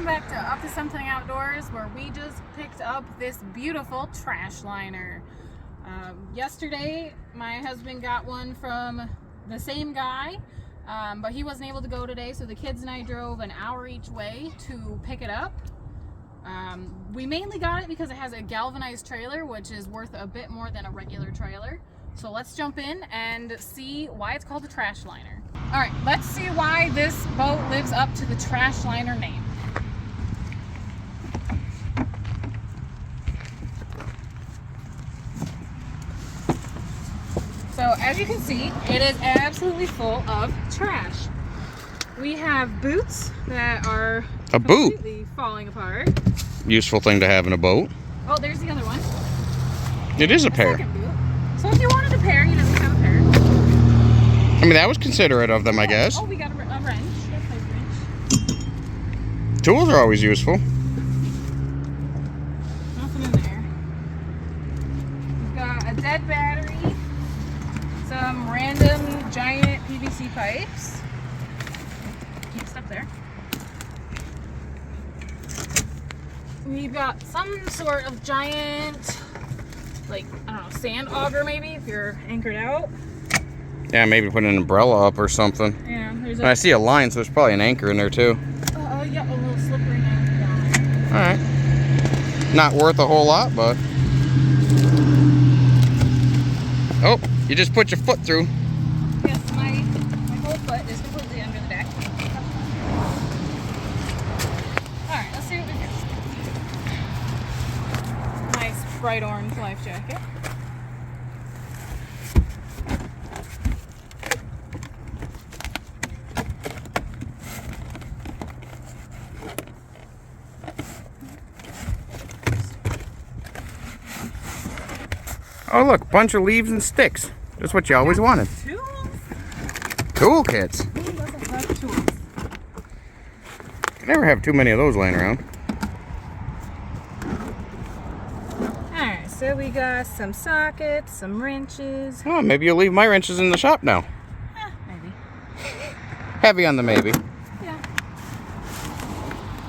back to Up to Something Outdoors, where we just picked up this beautiful trash liner. Yesterday, my husband got one from the same guy, but he wasn't able to go today, so the kids and I drove an hour each way to pick it up. We mainly got it because it has a galvanized trailer, which is worth a bit more than a regular trailer. So let's jump in and see why it's called the trash liner. All right, let's see why this boat lives up to the trash liner name. So as you can see, it is absolutely full of trash. We have boots that are completely falling apart. Useful thing to have in a boat. Oh, there's the other one. It is a pair. Second boot. So if you wanted a pair, you know, we have a pair. I mean, that was considerate of them, I guess. Oh, we got a wrench. That's a nice wrench. Tools are always useful. Nothing in there. We've got a dead battery, some random giant PVC pipes. Keep stuff there. We've got some sort of giant, like, I don't know, sand auger maybe if you're anchored out. Yeah, maybe put an umbrella up or something. Yeah, there's I see a line, so there's probably an anchor in there too. Yeah, a little slippery anchor down there. Alright. Not worth a whole lot, but... Oh, you just put your foot through. Yes, my whole foot is completely under the deck. Alright, let's see what we get. Nice bright orange life jacket. Oh look, bunch of leaves and sticks. That's what you always wanted. Tools? Toolkits. Who doesn't love tools? You never have too many of those laying around. Alright, so we got some sockets, some wrenches. Oh, maybe you'll leave my wrenches in the shop now. Maybe. Heavy on the maybe. Yeah.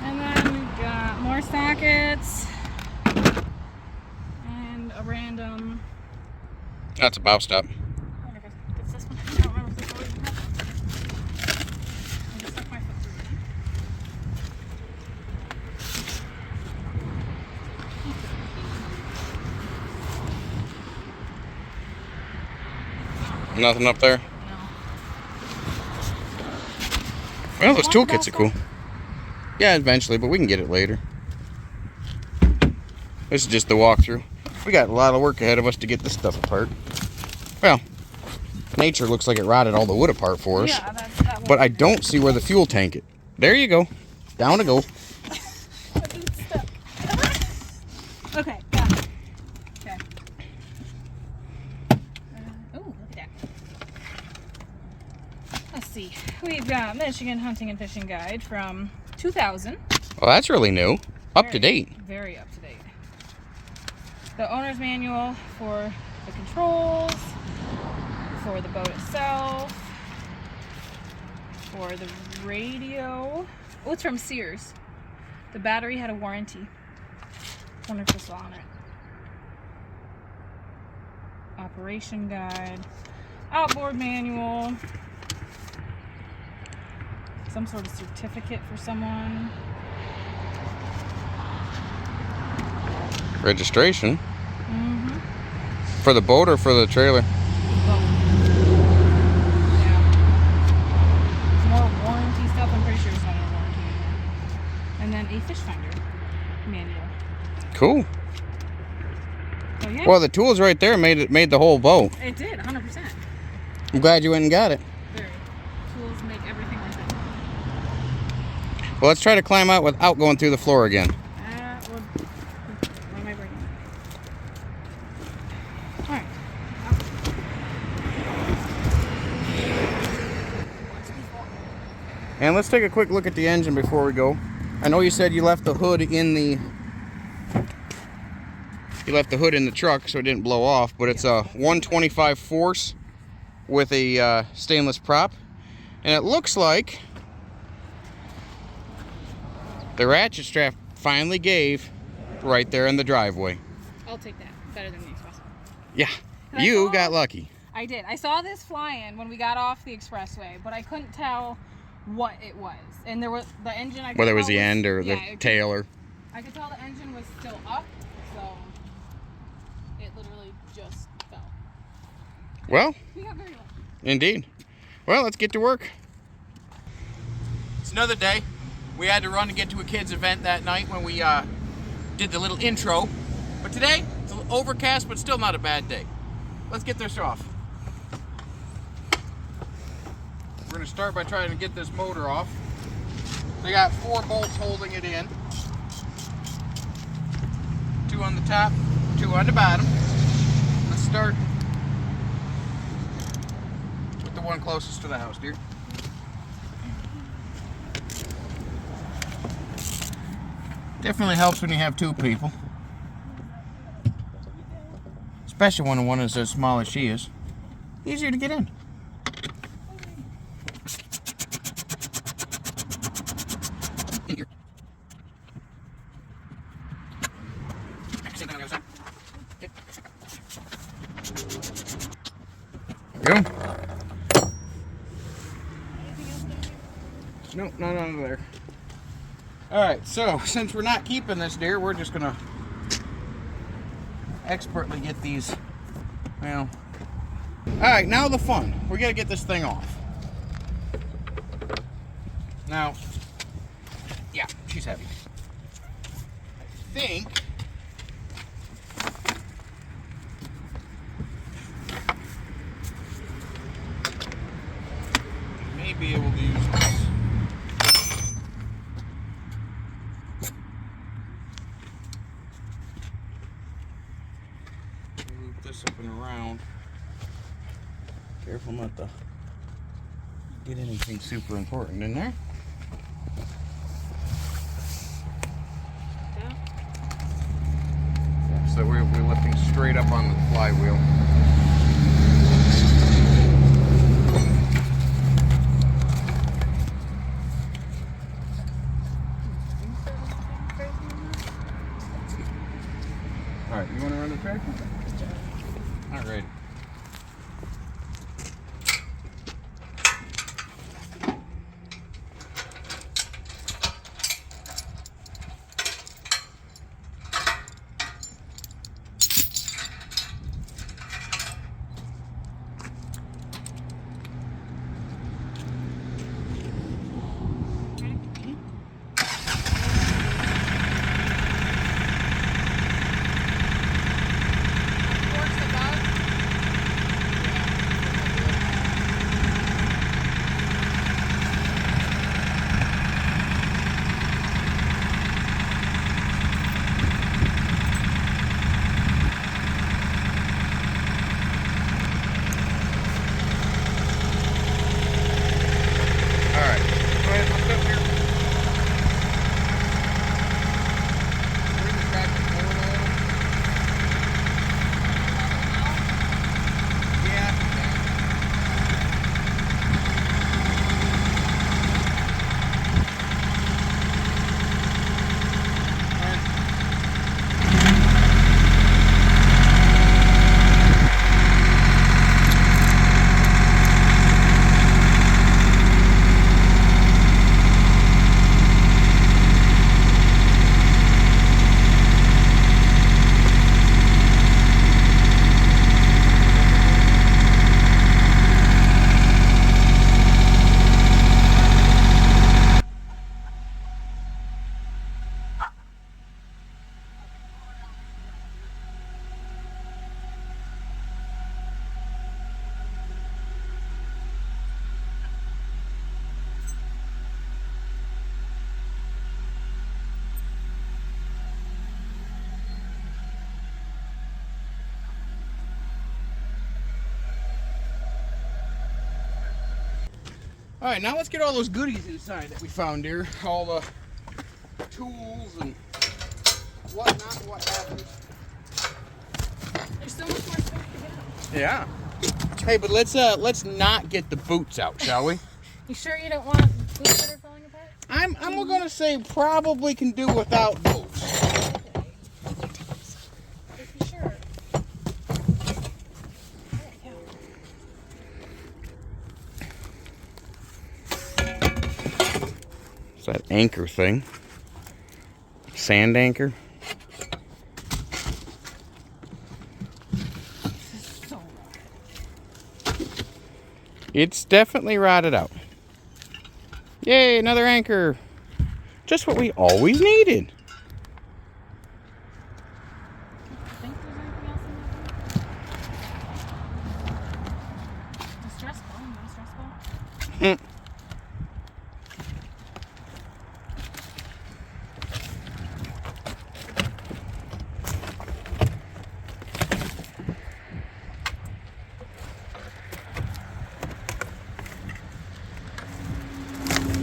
And then we've got more sockets. And a random... That's a bow stop. I wonder if it's this one. I don't remember if this one has. I just stuck my foot through it. Nothing up there? No. Well, those toolkits are cool. Yeah, eventually, but we can get it later. This is just the walkthrough. We got a lot of work ahead of us to get this stuff apart. Well, nature looks like it rotted all the wood apart for us. Yeah, that but I don't see where the fuel tank is. There you go. Down to go. Okay, got it. Okay. Oh, look at that. Let's see. We've got Michigan Hunting and Fishing Guide from 2000. Well, that's really new. Up to date. Very up to date. The owner's manual for the controls, for the boat itself, for the radio. Oh, it's from Sears. The battery had a warranty. Wonder if this is on it. Operation guide, outboard manual, some sort of certificate for someone. Registration? For the boat or for the trailer? Both. Yeah. More warranty stuff. I'm pretty sure it's not a warranty anymore. And then a fish finder manual. Cool. So, yeah. Well, the tools right there made the whole boat. It did, 100%. I'm glad you went and got it. Very. Tools make everything like that. Well, let's try to climb out without going through the floor again. What am I bringing? Alright. And let's take a quick look at the engine before we go. I know you said you left the hood in the truck so it didn't blow off, but it's a 125 force with a stainless prop, and it looks like The ratchet strap finally gave right there in the driveway. I'll take that. Better than the expressway. Yeah, you got lucky. I did. I saw this flying when we got off the expressway, but I couldn't tell what it was. And there was the engine. I could Whether it was tell the end or the tail or. I could tell the engine was still up, so it literally just fell. Well, We got very lucky. indeed. Well, let's get to work. It's another day. We had to run to get to a kids' event that night when we did the little intro. But today, it's a little overcast, but still not a bad day. Let's get this off. We're going to start by trying to get this motor off. They got 4 bolts holding it in. 2 on the top, 2 on the bottom. Let's start with the one closest to the house, dear. Definitely helps when you have 2 people. Especially when one is as small as she is. Easier to get in. There we go. Nope, not under there. Alright, so since we're not keeping this deer, we're just gonna expertly get these, well. Alright, now the fun. We gotta get this thing off. Now, yeah, she's heavy. I think may be able to use this. Loop this up and around. Careful not to get anything super important in there. Yeah, so we're lifting straight up on the flywheel. Alright, you want to run the tractor? Alright. All right, now let's get all those goodies inside that we found here. All the tools and whatnot, what happens. There's so much more stuff to get. Yeah. Hey, but let's not get the boots out, shall we? You sure you don't want boots that are falling apart? I'm gonna say probably can do without those. Sure. It's that anchor thing. Sand anchor. So It's definitely rotted out. Yay, another anchor. Just what we always needed. I think there's anything else in there. A stress ball, not a stress ball.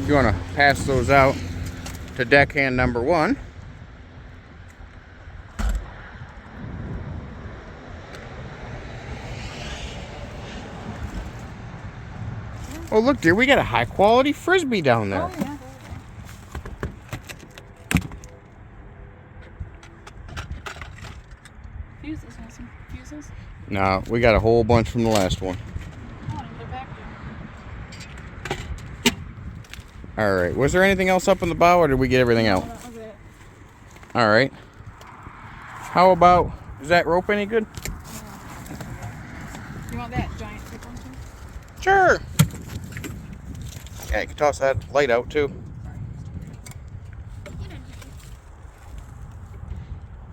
You want to pass those out to deckhand number 1. Oh, look, dear, we got a high quality frisbee down there. Oh, yeah. Fuses, have some fuses. No, we got a whole bunch from the last one. Oh, and they're back there. All right, was there anything else up in the bow, or did we get everything out? That was it. All right. How about, is that rope any good? You want that giant thick one too? Sure. Yeah, you can toss that light out too.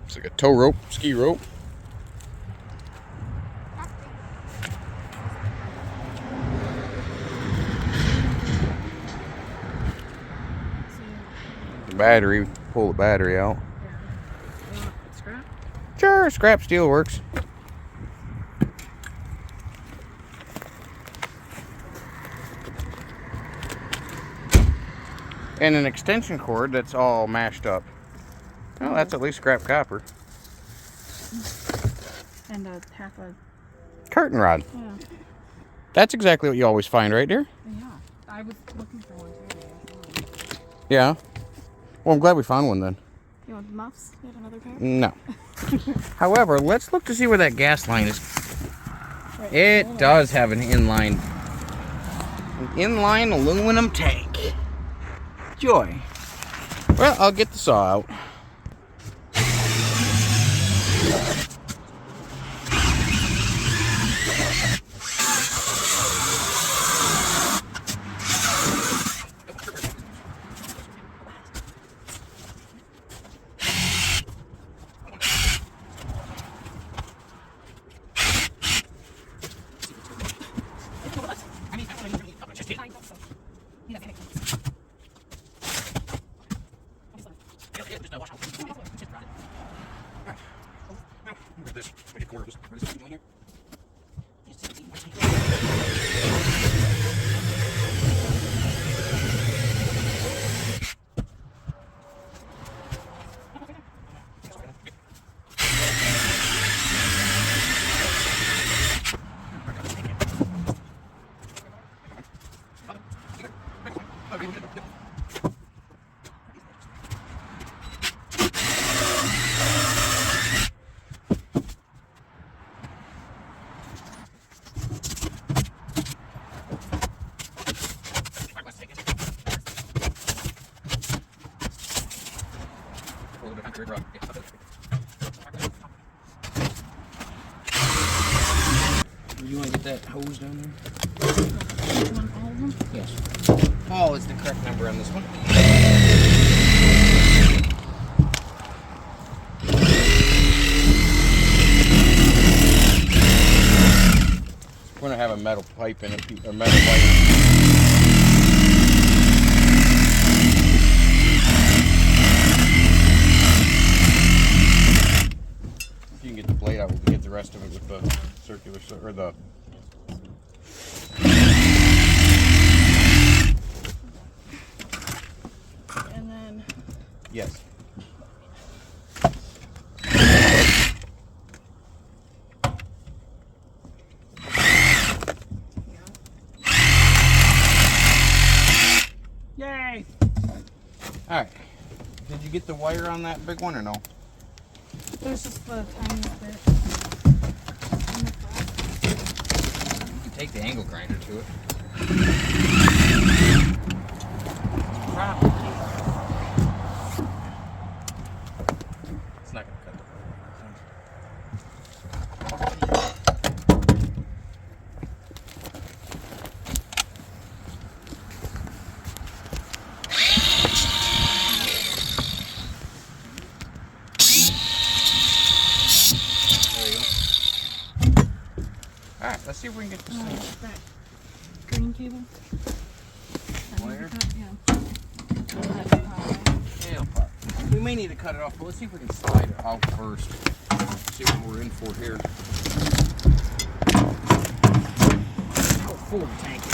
It's like a tow rope, ski rope. The battery, pull the battery out. Yeah. Scrap? Sure, scrap steel works. And an extension cord that's all mashed up. Well, that's at least scrap copper. And a half a... Curtain rod. Yeah. That's exactly what you always find, right, dear? Yeah. I was looking for one too. Yeah. Well, I'm glad we found one then. You want the muffs? You have another pair? No. However, let's look to see where that gas line is. Right. It does have an inline aluminum tank. Joy. Well, I'll get the saw out. You want to get that hose down there? You want all of them? Yes. Paul is the correct number on this one. We're going to have a metal pipe in it, or metal pipe. If you can get the blade out, we'll get the rest of it with the circular, or the... And then... Yes. Yay! Did you get the wire on that big one or no? There's just the tiniest bit. You can take the angle grinder to it. Probably. It's not going to cut the Alright, let's see if we can get this thing. That green cable? Wire? Yeah. It'll pop. We may need to cut it off, but let's see if we can slide it out first. See what we're in for here. How full the tank is.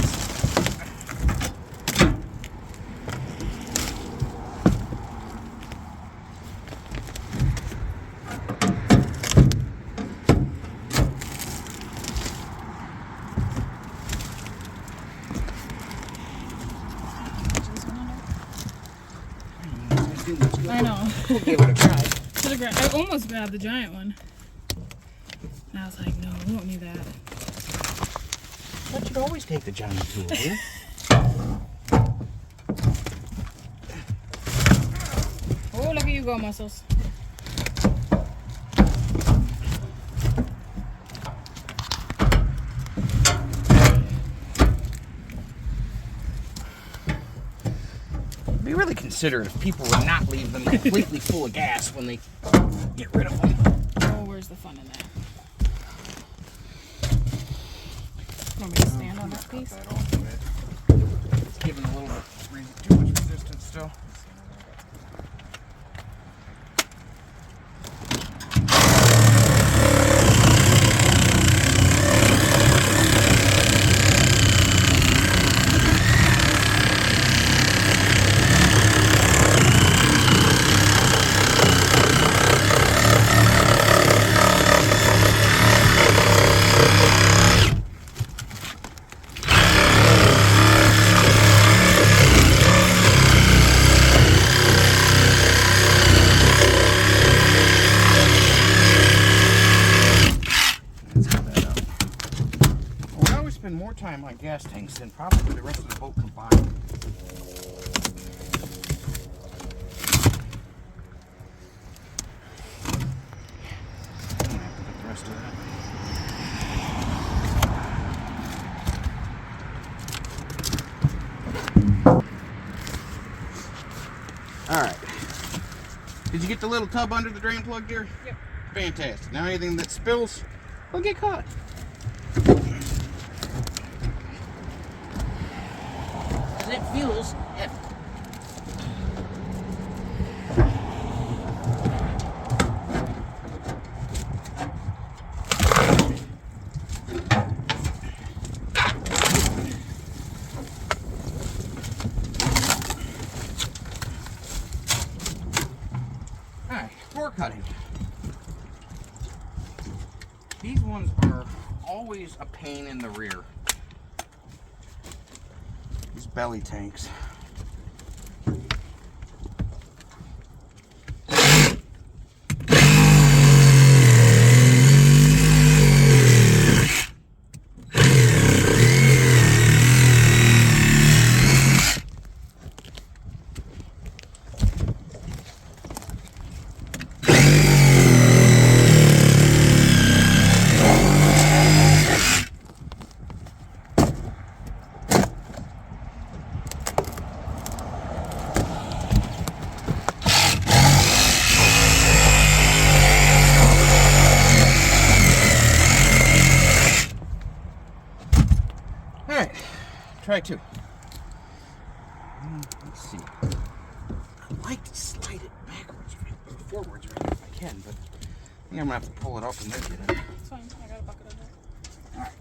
I know. We'll give it a try. I almost grabbed the giant one. And I was like, no, we don't need that. But you'd always take the giant tool, yeah? Oh, look at you go, Muscles. Be really considerate if people would not leave them completely full of gas when they get rid of them. Oh, where's the fun in that? Want me to stand on that piece? That off a bit. It's giving a little bit too much resistance still. Spend more time on gas tanks than probably the rest of the boat combined. I'm gonna have to put the rest of that. Alright. Did you get the little tub under the drain plug there? Yep. Fantastic. Now anything that spills will get caught. It feels heavy. Alright, core cutting. These ones are always a pain in the rear. These belly tanks. Alright, try two. Let's see. I'd like to slide it backwards or forwards if I can, but I think I'm going to have to pull it up and then get it. It's fine. I got a bucket of it. Alright.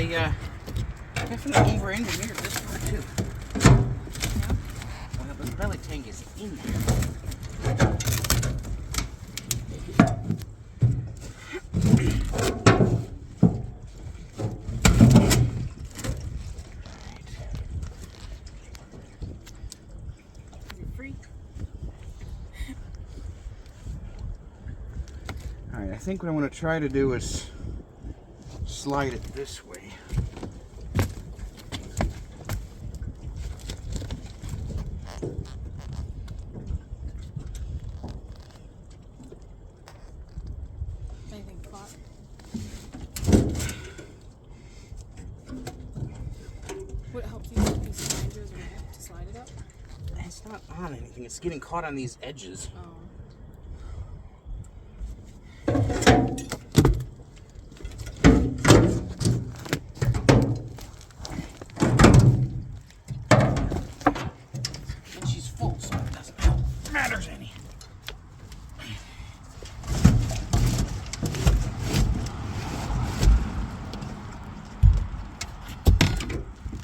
they definitely were engineered this far too. Well, the belly tank is in there. Alright, I think what I want to try to do is slide it this way. Anything caught? What helps you with these sliders or to slide it up? It's not on anything, it's getting caught on these edges. Oh.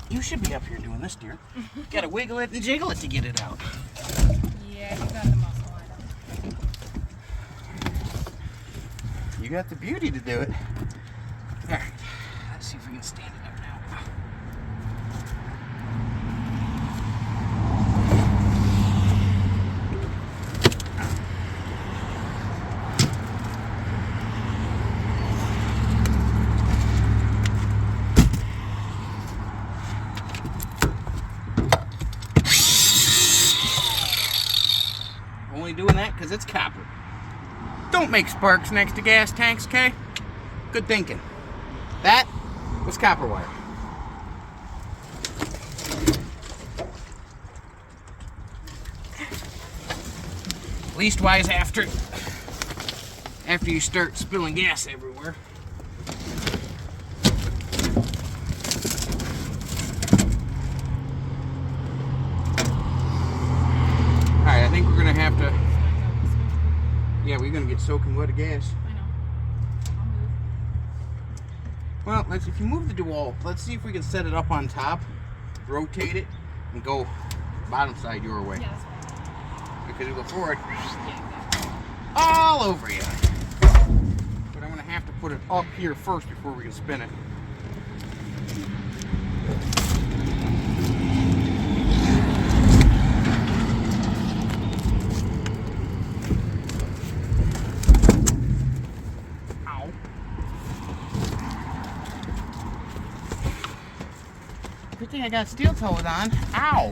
You should be up here doing this, dear. You gotta wiggle it and jiggle it to get it out. Yeah, you got the muscle item. You got the beauty to do it. Alright, let's see if we can stand it up now. Only doing that because it's copper. Don't make sparks next to gas tanks, okay? Good thinking. That was copper wire. Leastwise after you start spilling gas everywhere. Alright, I think we're gonna have to. Yeah, we're gonna get soaking wet of gas. I know. I'll move. Well, if you move the DeWalt, let's see if we can set it up on top, rotate it, and go bottom side your way. Yeah, that's fine. Because it'll go forward Yeah, exactly. all over you. But I'm gonna have to put it up here first before we can spin it. Good thing I got steel toes on. Ow!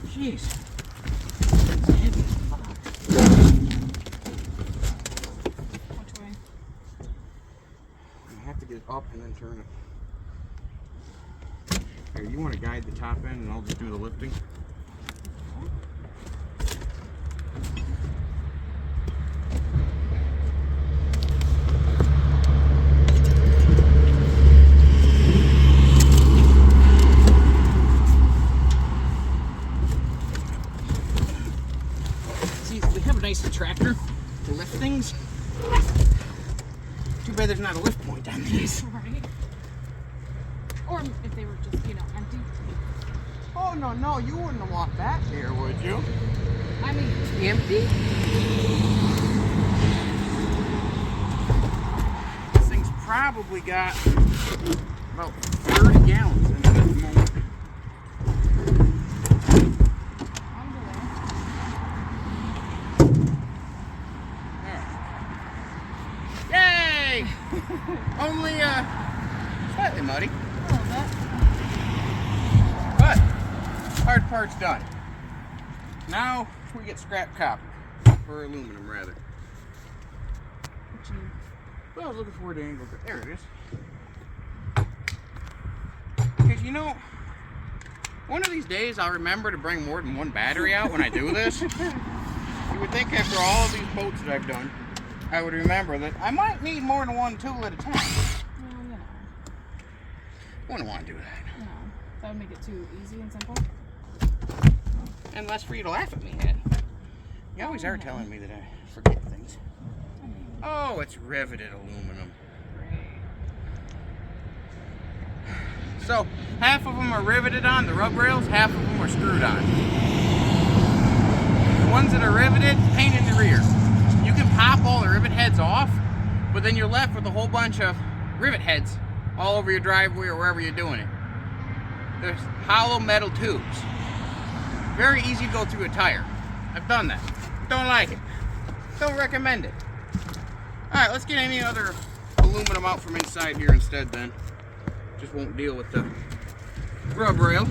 Jeez. It's heavy as fuck. Which way? I have to get it up and then turn it. Here, you want to guide the top end and I'll just do the lifting? Nice tractor to lift things. Too bad there's not a lift point on these. Right. Or if they were just, empty. Oh, no, you wouldn't have walked that here, would you? I mean, empty? This thing's probably got about 30 gallons in it at the moment. Only slightly muddy. a little bit. But hard part's done. Now we get scrap copper. Or aluminum rather. Well, I was looking for the angle. There it is. Because one of these days I'll remember to bring more than one battery out when I do this. You would think after all of these boats that I've done, I would remember that I might need more than one tool at a time. Well, I wouldn't want to do that. No. That would make it too easy and simple. And less for you to laugh at me at. You always are telling me that I forget things. Oh, it's riveted aluminum. Great. So half of them are riveted on the rub rails, half of them are screwed on. The ones that are riveted, paint in the rear. You can pop all the rivet heads off, but then you're left with a whole bunch of rivet heads all over your driveway or wherever you're doing it. There's hollow metal tubes. Very easy to go through a tire. I've done that. Don't like it. Don't recommend it. Alright, let's get any other aluminum out from inside here instead then. Just won't deal with the rub rail.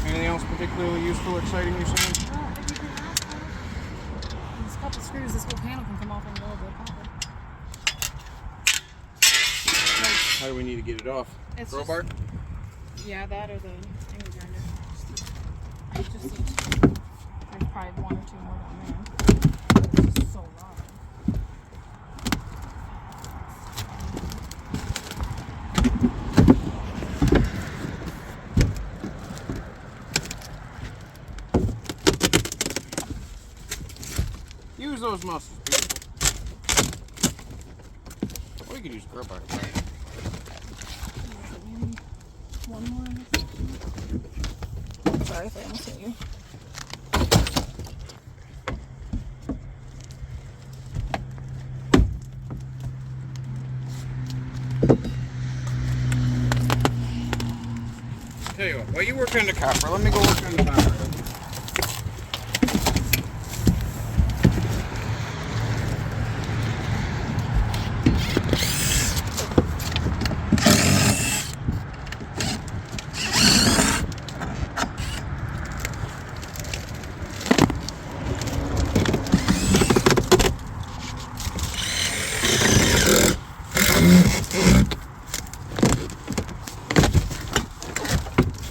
Anything else particularly useful or exciting you're saying? Well, if you can ask for these couple screws, this whole panel can come off in a little bit copper. How do we need to get it off? It's Crowbar? Yeah, that or the angle grinder. Just there's probably one or two more down there. It's just so loud. Use those muscles, people. Or you could use a crowbar. Maybe one more in this section. Sorry if I almost hit you. Tell you what, while you work on the copper, let me go work on the copper.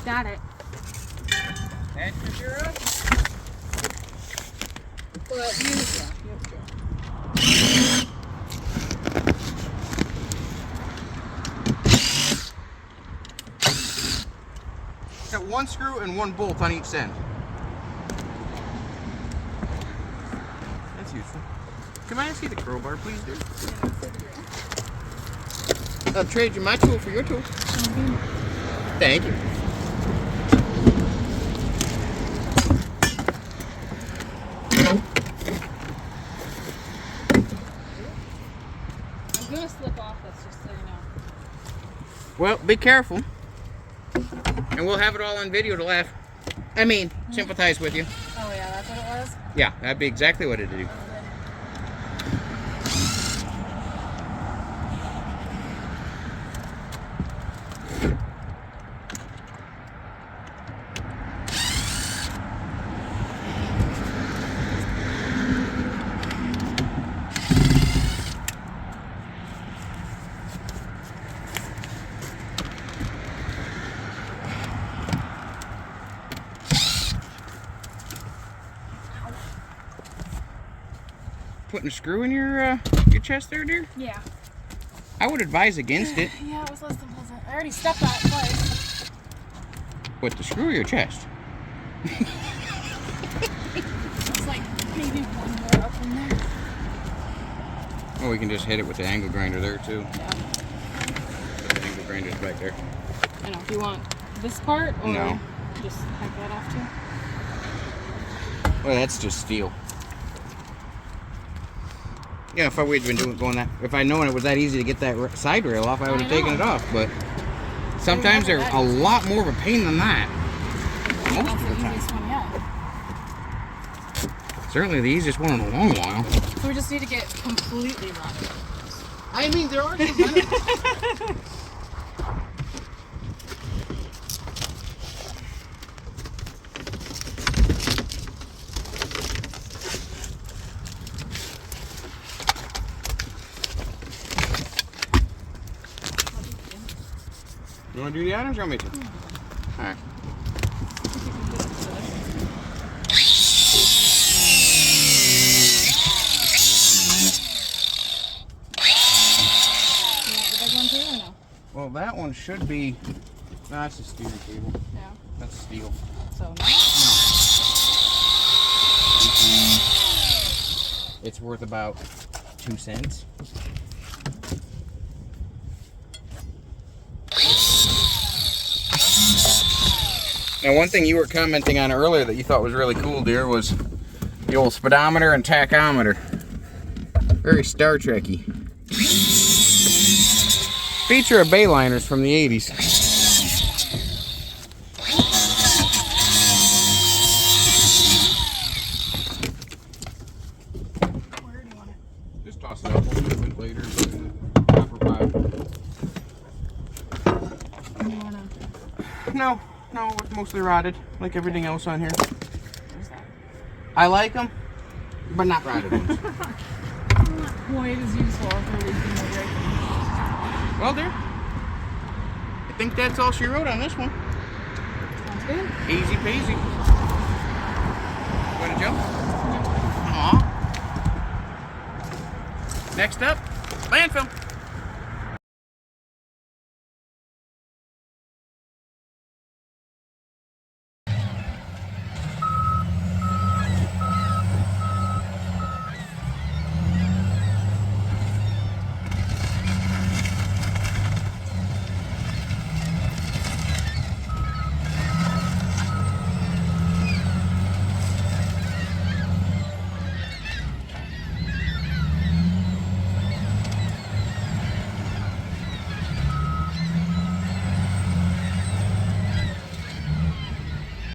Got it. And you're up. Well, you Got one screw and one bolt on each end. That's useful. Can I see the crowbar, please, dude? I'll trade you my tool for your tool. Thank you. I'm gonna slip off this, just so you know. Well, be careful. And we'll have it all on video to laugh. I mean, sympathize with you. Oh yeah, that's what it was? Yeah, that'd be exactly what it'd do. Putting a screw in your chest there, dear? Yeah. I would advise against it. Yeah, it was less than pleasant. I already stepped on it twice. What, the screw or your chest? It's like maybe one more up in there. Well, we can just hit it with the angle grinder there, too. Yeah. The angle grinder's back there. I know. Do you want this part or No. just hack that off too? Well, that's just steel. Yeah, if I would have been going that, if I'd known it was that easy to get that side rail off, I would have taken it off. But sometimes they're a lot more of a pain than that. Most That's of the the time. easiest one yet. Certainly the easiest one in a long while. So we just need to get completely running. I mean, there are some benefits. You want to do the honors or want me to? Alright. Well, that one should be. No, that's a steering cable. Yeah. That's steel. So no. It's worth about 2 cents. Now, one thing you were commenting on earlier that you thought was really cool, dear, was the old speedometer and tachometer. Very Star Trek-y. Feature of Bayliners from the 80s. Where do you want it? Just toss it up. We'll move it later. Copper pipe. You wanna... No, it's mostly rotted, like everything else on here. Where's that? I like them, but not rotted ones. Not quite as useful for leaking the brake. Well, dear, I think that's all she wrote on this one. Sounds good. Easy peasy. Want to jump? Aww. Next up, landfill.